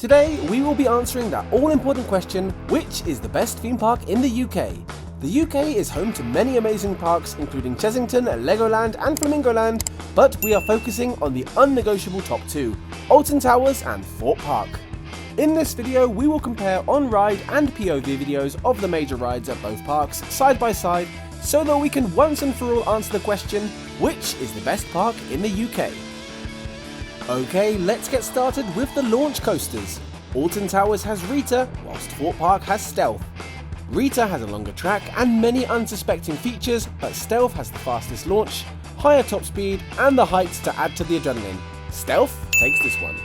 Today we will be answering that all-important question, which is the best theme park in the UK? The UK is home to many amazing parks including Chessington, Legoland and Flamingoland, but we are focusing on the unnegotiable top two, Alton Towers and Thorpe Park. In this video we will compare on-ride and POV videos of the major rides at both parks side by side so that we can once and for all answer the question, which is the best park in the UK? Okay, let's get started with the launch coasters. Alton Towers has Rita, whilst Thorpe Park has Stealth. Rita has a longer track and many unsuspecting features, but Stealth has the fastest launch, higher top speed and the heights to add to the adrenaline. Stealth takes this one.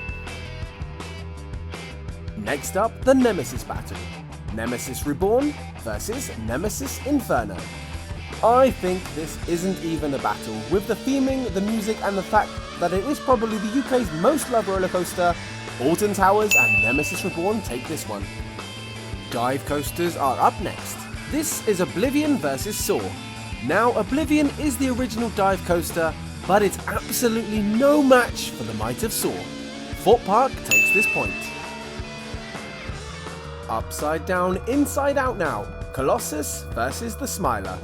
Next up, the Nemesis battle. Nemesis Reborn versus Nemesis Inferno. I think this isn't even a battle. With the theming, the music and the fact that it is probably the UK's most loved roller coaster, Alton Towers and Nemesis Reborn take this one. Dive coasters are up next. This is Oblivion versus Saw. Now Oblivion is the original dive coaster, but it's absolutely no match for the might of Saw. Thorpe Park takes this point. Upside down, inside out now. Colossus versus the Smiler.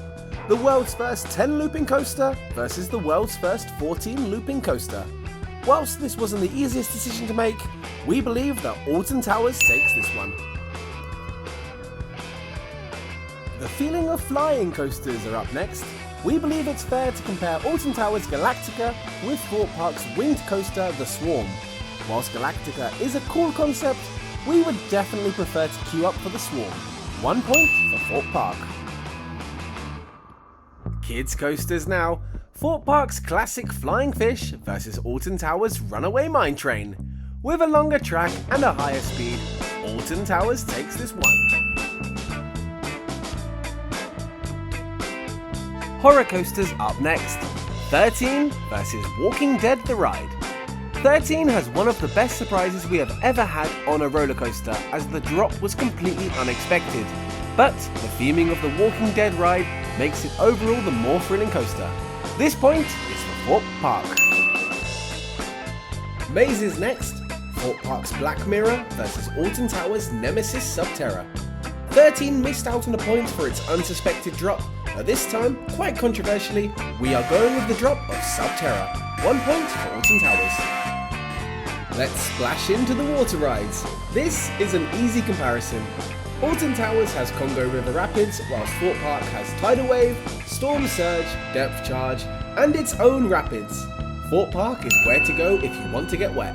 The world's first 10 looping coaster versus the world's first 14 looping coaster. Whilst this wasn't the easiest decision to make, we believe that Alton Towers takes this one. The Feeling of Flying coasters are up next. We believe it's fair to compare Alton Towers Galactica with Thorpe Park's winged coaster The Swarm. Whilst Galactica is a cool concept, we would definitely prefer to queue up for The Swarm. 1 point for Thorpe Park. Kids coasters now. Thorpe Park's classic Flying Fish versus Alton Towers Runaway Mine Train. With a longer track and a higher speed, Alton Towers takes this one. Horror coasters up next. 13 versus Walking Dead The Ride. 13 has one of the best surprises we have ever had on a roller coaster, as the drop was completely unexpected. But the theming of the Walking Dead ride makes it overall the more thrilling coaster. This point is for Thorpe Park. Mazes next. Thorpe Park's Black Mirror versus Alton Towers Nemesis Subterra. 13 missed out on a point for its unsuspected drop, but this time, quite controversially, we are going with the drop of Subterra. 1 point for Alton Towers. Let's splash into the water rides. This is an easy comparison. Alton Towers has Congo River Rapids, whilst Thorpe Park has Tidal Wave, Storm Surge, Depth Charge, and its own rapids. Thorpe Park is where to go if you want to get wet.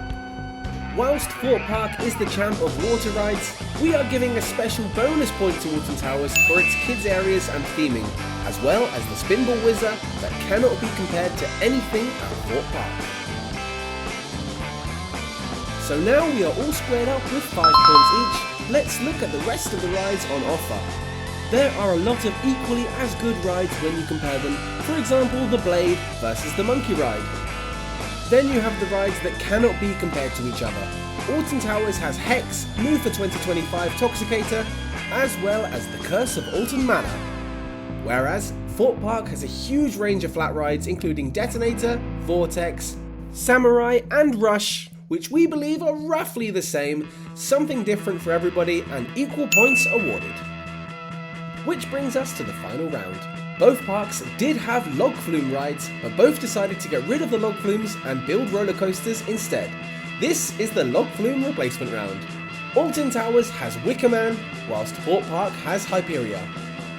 Whilst Thorpe Park is the champ of water rides, we are giving a special bonus point to Alton Towers for its kids areas and theming, as well as the Spinball Whizzer that cannot be compared to anything at Thorpe Park. So now we are all squared up with 5 points each. Let's look at the rest of the rides on offer. There are a lot of equally as good rides when you compare them, for example the Blade versus the Monkey Ride. Then you have the rides that cannot be compared to each other. Alton Towers has Hex, new for 2025 Toxicator, as well as the Curse of Alton Manor. Whereas Thorpe Park has a huge range of flat rides including Detonator, Vortex, Samurai and Rush, which we believe are roughly the same, something different for everybody and equal points awarded. Which brings us to the final round. Both parks did have log flume rides, but both decided to get rid of the log flumes and build roller coasters instead. This is the log flume replacement round. Alton Towers has Wicker Man, whilst Thorpe Park has Hyperia.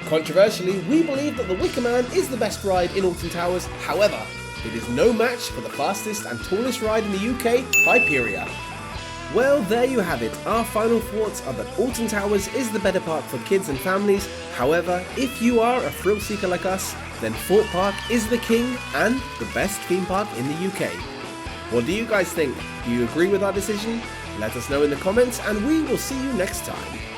Controversially, we believe that the Wicker Man is the best ride in Alton Towers, however, it is no match for the fastest and tallest ride in the UK, Hyperia. Well, there you have it. Our final thoughts are that Alton Towers is the better park for kids and families. However, if you are a thrill seeker like us, then Thorpe Park is the king and the best theme park in the UK. What do you guys think? Do you agree with our decision? Let us know in the comments and we will see you next time.